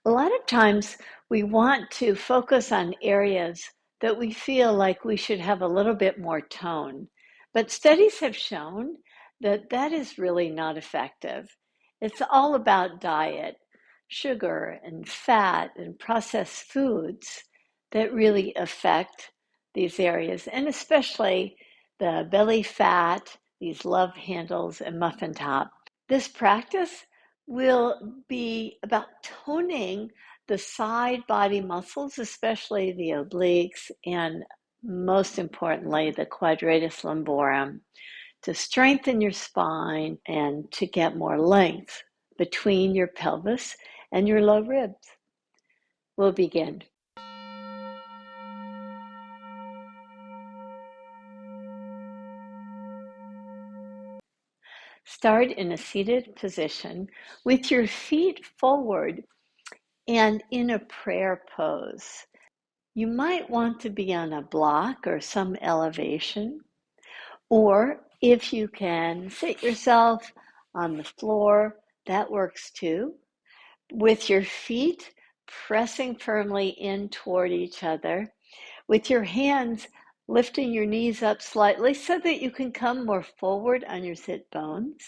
A lot of times we want to focus on areas that we feel like we should have a little bit more tone. But studies have shown that that is really not effective. It's all about diet, sugar and fat and processed foods that really affect these areas, and especially the belly fat, these love handles, and muffin top. This practice will be about toning the side body muscles, especially the obliques, and most importantly, the quadratus lumborum, to strengthen your spine and to get more length between your pelvis and your low ribs. We'll begin. Start in a seated position with your feet forward and in a prayer pose. You might want to be on a block or some elevation, or if you can sit yourself on the floor, that works too, with your feet pressing firmly in toward each other, with your hands lifting your knees up slightly so that you can come more forward on your sit bones.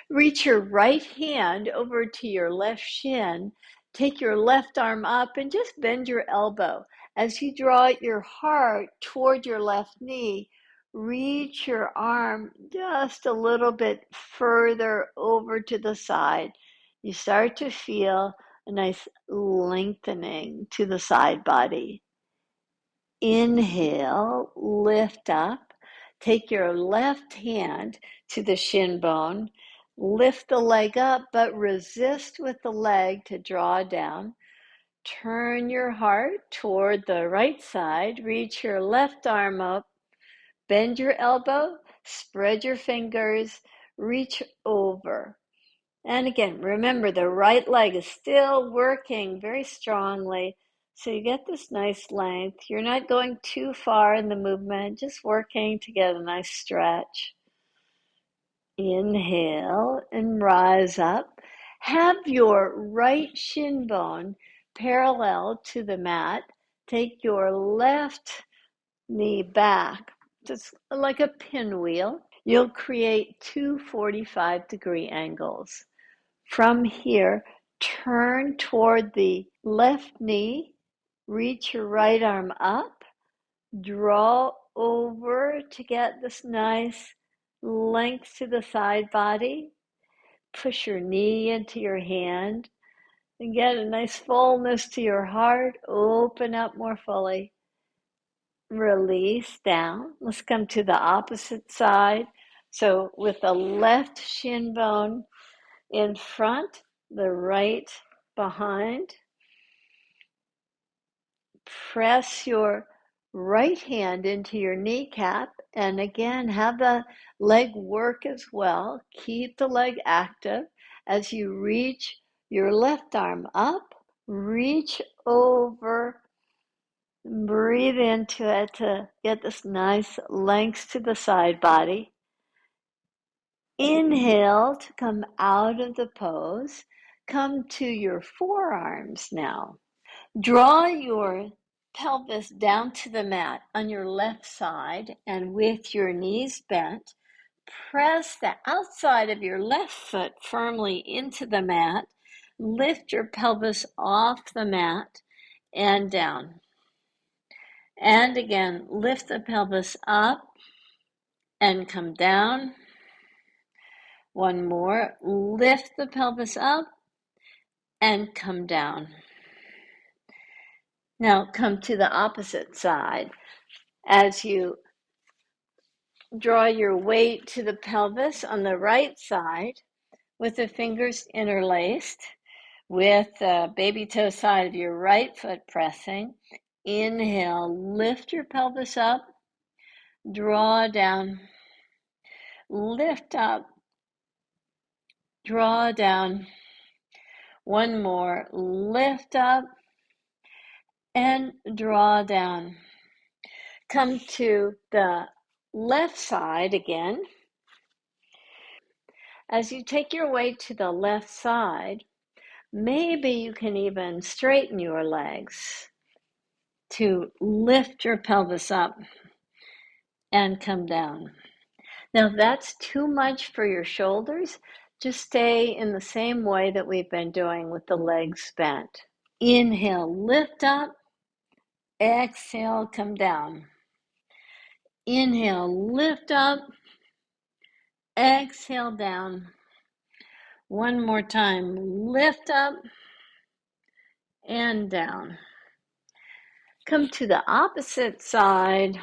Reach your right hand over to your left shin. Take your left arm up and just bend your elbow. As you draw your heart toward your left knee, reach your arm just a little bit further over to the side. You start to feel a nice lengthening to the side body. Inhale, lift up. Take your left hand to the shin bone. Lift the leg up, but resist with the leg to draw down. Turn your heart toward the right side. Reach your left arm up. Bend your elbow. Spread your fingers. Reach over. And again, remember the right leg is still working very strongly. So you get this nice length. You're not going too far in the movement, just working to get a nice stretch. Inhale and rise up. Have your right shin bone parallel to the mat. Take your left knee back, just like a pinwheel. You'll create two 45-degree angles. From here, turn toward the left knee, reach your right arm up, draw over to get this nice length to the side body, push your knee into your hand, and get a nice fullness to your heart, open up more fully, release down. Let's come to the opposite side. So with the left shin bone in front, the right behind. Press your right hand into your kneecap, and again, have the leg work as well. Keep the leg active as you reach your left arm up, reach over, breathe into it to get this nice length to the side body. Inhale to come out of the pose. Come to your forearms now. Draw your pelvis down to the mat on your left side, and with your knees bent, press the outside of your left foot firmly into the mat. Lift your pelvis off the mat and down. And again, lift the pelvis up and come down. One more. Lift the pelvis up and come down. Now come to the opposite side. As you draw your weight to the pelvis on the right side with the fingers interlaced, with the baby toe side of your right foot pressing. Inhale, lift your pelvis up, draw down, lift up, draw down. One more, lift up and draw down. Come to the left side again. As you take your weight to the left side, Maybe you can even straighten your legs to lift your pelvis up and come down. Now, if that's too much for your shoulders, just stay in the same way that we've been doing with the legs bent. Inhale, lift up. Exhale, come down. Inhale, lift up. Exhale, down. One more time, lift up and down. Come to the opposite side.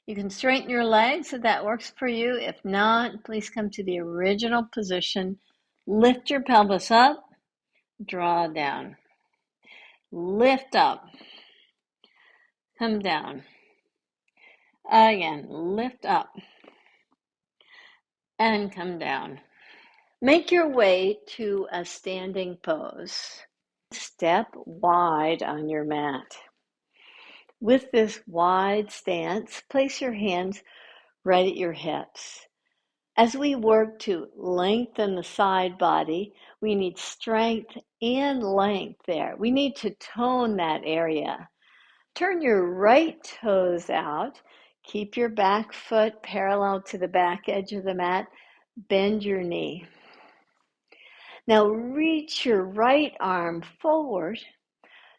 You can straighten your legs if that works for you. If not, please come to the original position. Lift your pelvis up, draw down. Lift up, come down. Again, lift up and come down. Make your way to a standing pose. Step wide on your mat. With this wide stance, place your hands right at your hips. As we work to lengthen the side body, we need strength and length there. We need to tone that area. Turn your right toes out. Keep your back foot parallel to the back edge of the mat. Bend your knee. Now reach your right arm forward.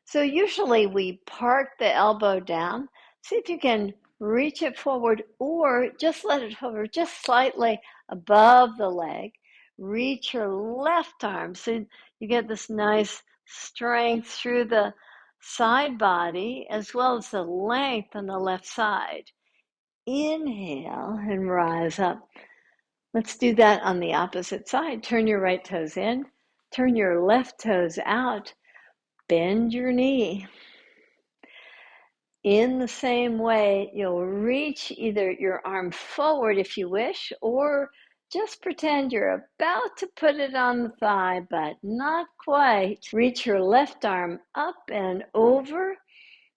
So usually we park the elbow down. See if you can reach it forward or just let it hover just slightly above the leg. Reach your left arm so you get this nice strength through the side body as well as the length on the left side. Inhale and rise up. Let's do that on the opposite side. Turn your right toes in, turn your left toes out, bend your knee. In the same way, you'll reach either your arm forward if you wish, or just pretend you're about to put it on the thigh, but not quite. Reach your left arm up and over,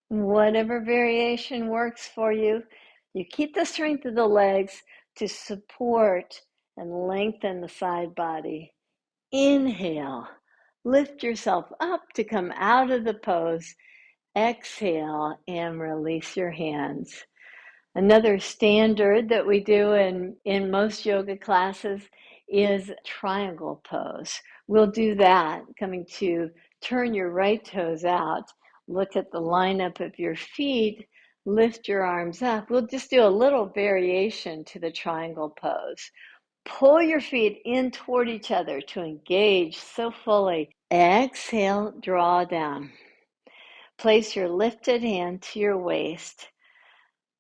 whatever variation works for you. You keep the strength of the legs to support and lengthen the side body. Inhale, lift yourself up to come out of the pose. Exhale and release your hands. Another standard that we do in most yoga classes is triangle pose. We'll do that, coming to turn your right toes out, look at the lineup of your feet, lift your arms up. We'll just do a little variation to the triangle pose. Pull your feet in toward each other to engage so fully. Exhale, draw down. Place your lifted hand to your waist.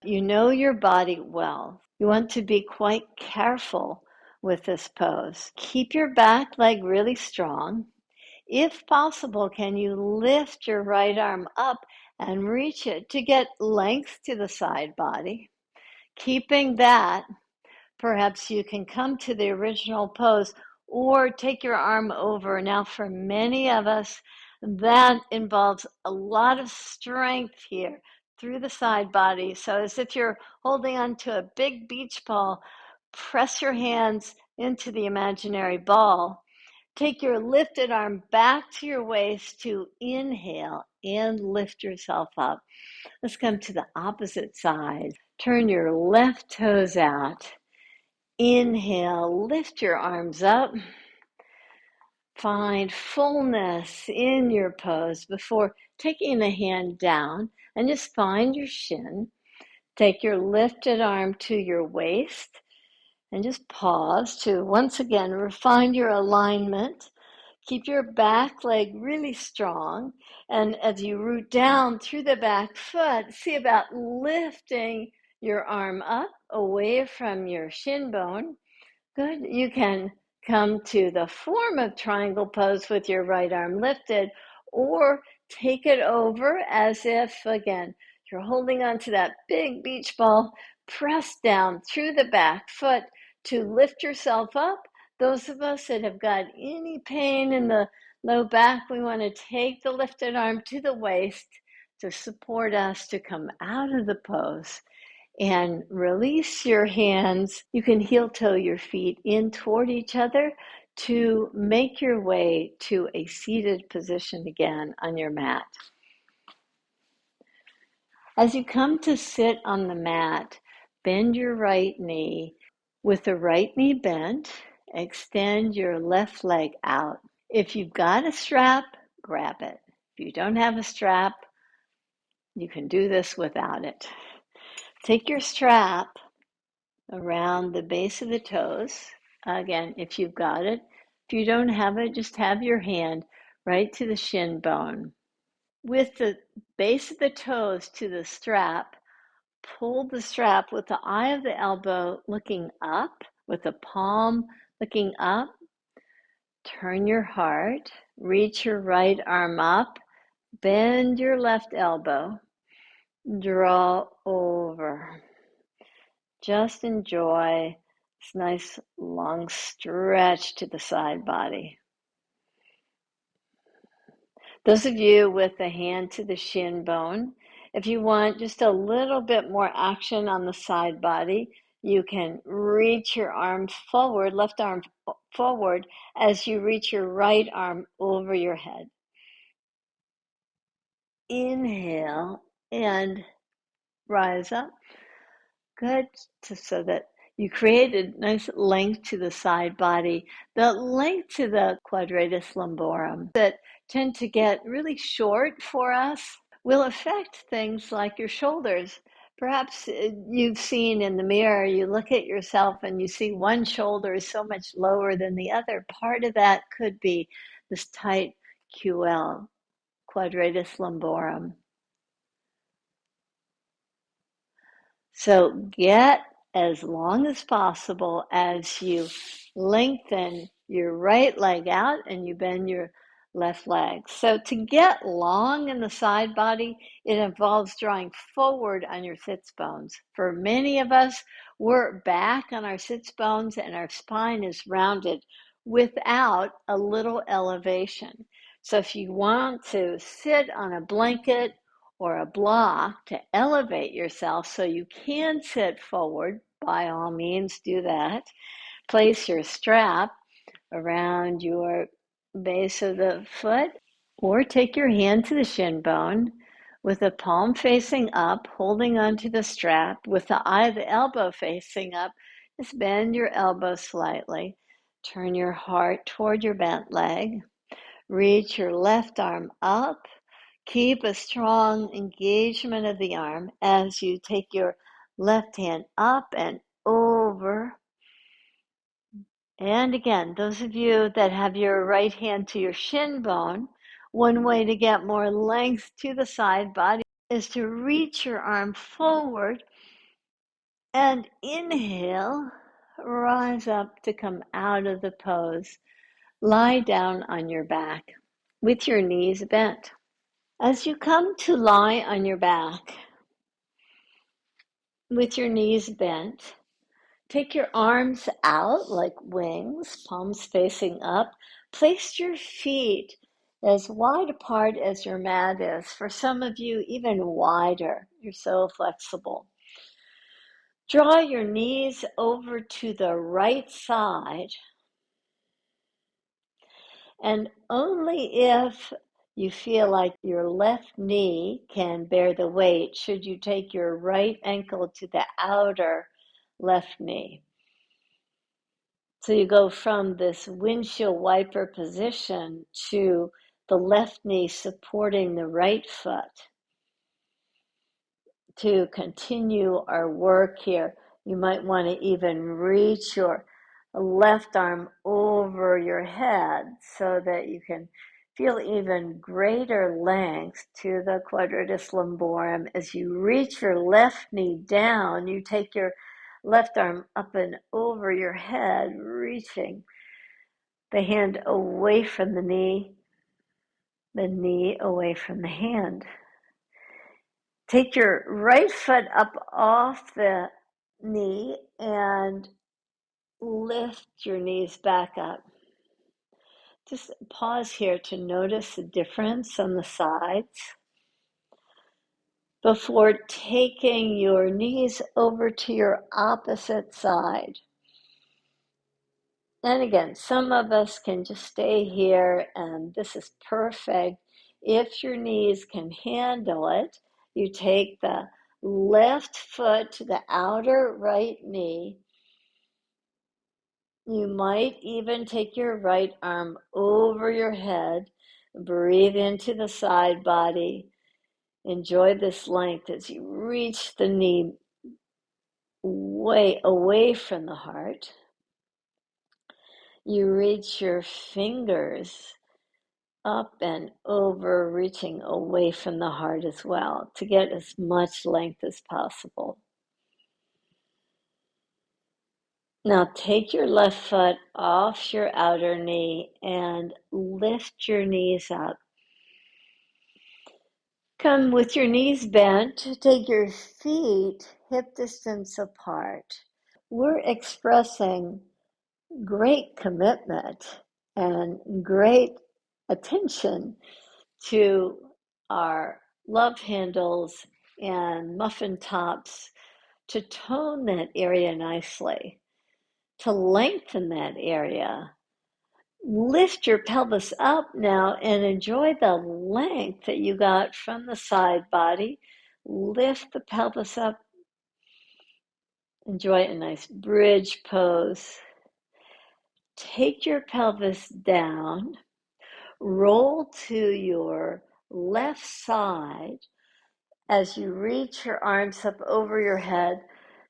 You know your body well. You want to be quite careful with this pose. Keep your back leg really strong. If possible, can you lift your right arm up and reach it to get length to the side body? Keeping that, perhaps you can come to the original pose or take your arm over. Now, for many of us, that involves a lot of strength here through the side body. So as if you're holding onto a big beach ball, press your hands into the imaginary ball. Take your lifted arm back to your waist to inhale and lift yourself up. Let's come to the opposite side. Turn your left toes out. Inhale, lift your arms up. Find fullness in your pose before taking the hand down and just find your shin. Take your lifted arm to your waist and just pause to once again refine your alignment. Keep your back leg really strong. And as you root down through the back foot, see about lifting your arm up away from your shin bone. Good. You can come to the form of triangle pose with your right arm lifted, or take it over as if, again, you're holding on to that big beach ball. Press down through the back foot to lift yourself up. Those of us that have got any pain in the low back, we want to take the lifted arm to the waist to support us to come out of the pose. And release your hands. You can heel toe your feet in toward each other to make your way to a seated position again on your mat. As you come to sit on the mat, bend your right knee. With the right knee bent, extend your left leg out. If you've got a strap, grab it. If you don't have a strap, you can do this without it. Take your strap around the base of the toes. Again, if you've got it. If you don't have it, just have your hand right to the shin bone. With the base of the toes to the strap, pull the strap with the eye of the elbow looking up, with the palm looking up. Turn your heart, reach your right arm up, bend your left elbow, draw over. Just enjoy this nice long stretch to the side body. Those of you with the hand to the shin bone, if you want just a little bit more action on the side body, you can reach your arm forward, left arm forward, as you reach your right arm over your head. Inhale and rise up. Good. So that you create a nice length to the side body, the length to the quadratus lumborum that tend to get really short for us will affect things like your shoulders. Perhaps you've seen in the mirror, you look at yourself and you see one shoulder is so much lower than the other. Part of that could be this tight QL, quadratus lumborum. So get as long as possible as you lengthen your right leg out and you bend your left leg. So to get long in the side body, it involves drawing forward on your sits bones. For many of us, we're back on our sits bones and our spine is rounded without a little elevation. So if you want to sit on a blanket or a block to elevate yourself so you can sit forward, by all means do that. Place your strap around your base of the foot, or take your hand to the shin bone with the palm facing up, holding onto the strap with the eye of the elbow facing up. Just bend your elbow slightly. Turn your heart toward your bent leg. Reach your left arm up. Keep a strong engagement of the arm as you take your left hand up and over. And again, those of you that have your right hand to your shin bone, one way to get more length to the side body is to reach your arm forward and inhale, rise up to come out of the pose. Lie down on your back with your knees bent. As you come to lie on your back with your knees bent, take your arms out like wings, palms facing up. Place your feet as wide apart as your mat is. For some of you, even wider. You're so flexible. Draw your knees over to the right side. And only if you feel like your left knee can bear the weight should you take your right ankle to the outer left knee. So you go from this windshield wiper position to the left knee supporting the right foot. To continue our work here, you might want to even reach your left arm over your head so that you can feel even greater length to the quadratus lumborum. As you reach your left knee down, you take your left arm up and over your head, reaching the hand away from the knee away from the hand. Take your right foot up off the knee and lift your knees back up. Just pause here to notice the difference on the sides before taking your knees over to your opposite side. And again, some of us can just stay here, and this is perfect. If your knees can handle it, you take the left foot to the outer right knee. You might even take your right arm over your head. Breathe into the side body. Enjoy this length as you reach the knee way away from the heart. You reach your fingers up and over, reaching away from the heart as well to get as much length as possible. Now take your left foot off your outer knee and lift your knees up. Come with your knees bent, take your feet hip distance apart. We're expressing great commitment and great attention to our love handles and muffin tops to tone that area nicely, to lengthen that area. Lift your pelvis up now and enjoy the length that you got from the side body. Lift the pelvis up. Enjoy a nice bridge pose. Take your pelvis down. Roll to your left side as you reach your arms up over your head.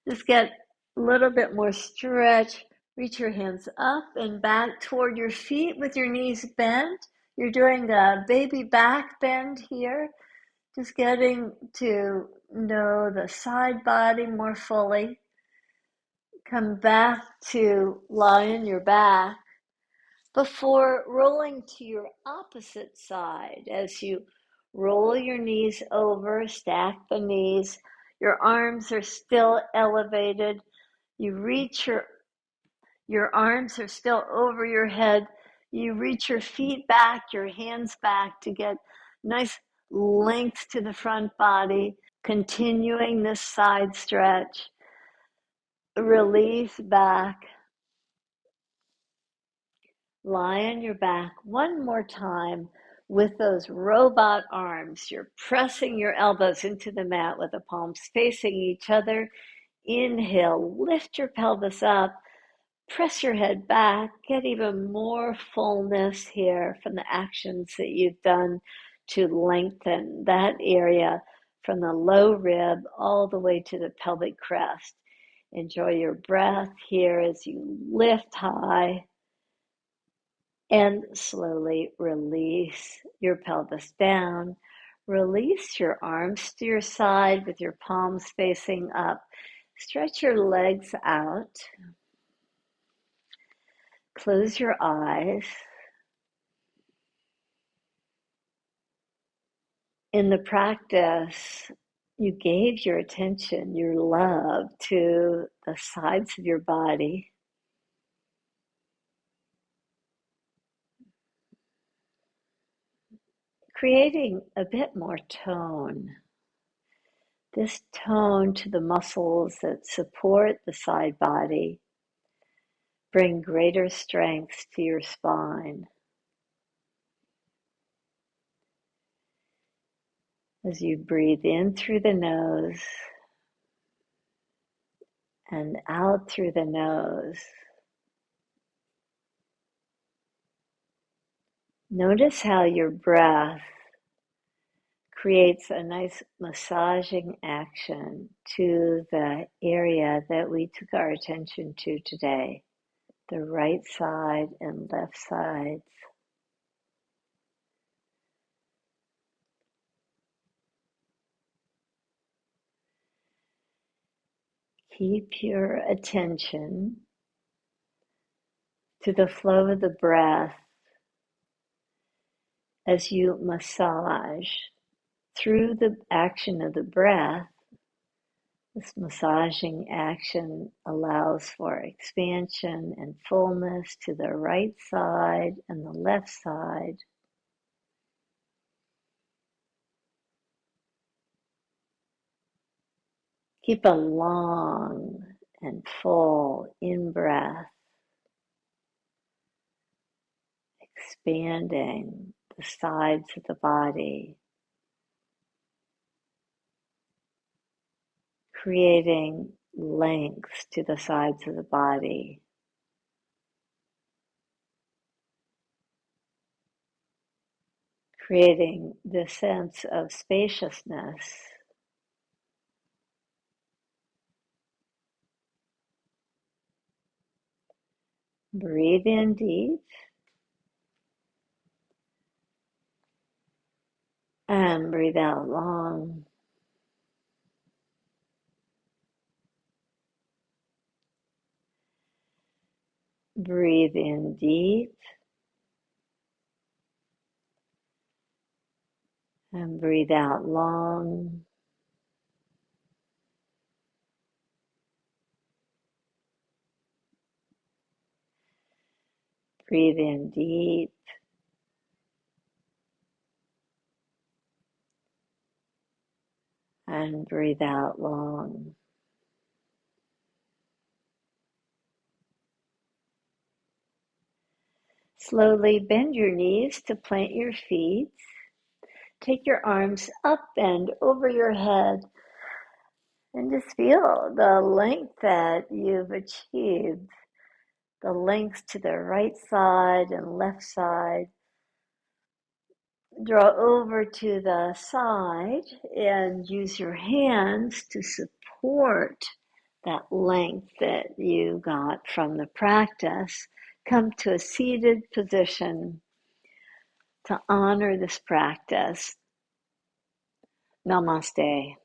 Just get a little bit more stretch. Reach your hands up and back toward your feet with your knees bent. You're doing a baby back bend here. Just getting to know the side body more fully. Come back to lie on your back before rolling to your opposite side. As you roll your knees over, stack the knees, your arms are still elevated. You reach your arms are still over your head. You reach your feet back, your hands back to get nice length to the front body. Continuing this side stretch. Release back. Lie on your back one more time with those robot arms. You're pressing your elbows into the mat with the palms facing each other. Inhale, lift your pelvis up, press your head back, get even more fullness here from the actions that you've done to lengthen that area from the low rib all the way to the pelvic crest. Enjoy your breath here as you lift high. And slowly release your pelvis down. Release your arms to your side with your palms facing up. Stretch your legs out. Close your eyes. In the practice, you gave your attention, your love to the sides of your body. Creating a bit more tone. This tone to the muscles that support the side body. Bring greater strength to your spine. As you breathe in through the nose and out through the nose, notice how your breath creates a nice massaging action to the area that we took our attention to today, the right side and left sides. Keep your attention to the flow of the breath as you massage through the action of the breath. This massaging action allows for expansion and fullness to the right side and the left side. Keep a long and full in-breath. expanding the sides of the body, creating length to the sides of the body. Creating the sense of spaciousness. Breathe in deep and breathe out long. Breathe in deep and breathe out long. Breathe in deep and breathe out long. Slowly bend your knees to plant your feet. Take your arms up and over your head and just feel the length that you've achieved. The length to the right side and left side. Draw over to the side and use your hands to support that length that you got from the practice. Come to a seated position to honor this practice. Namaste.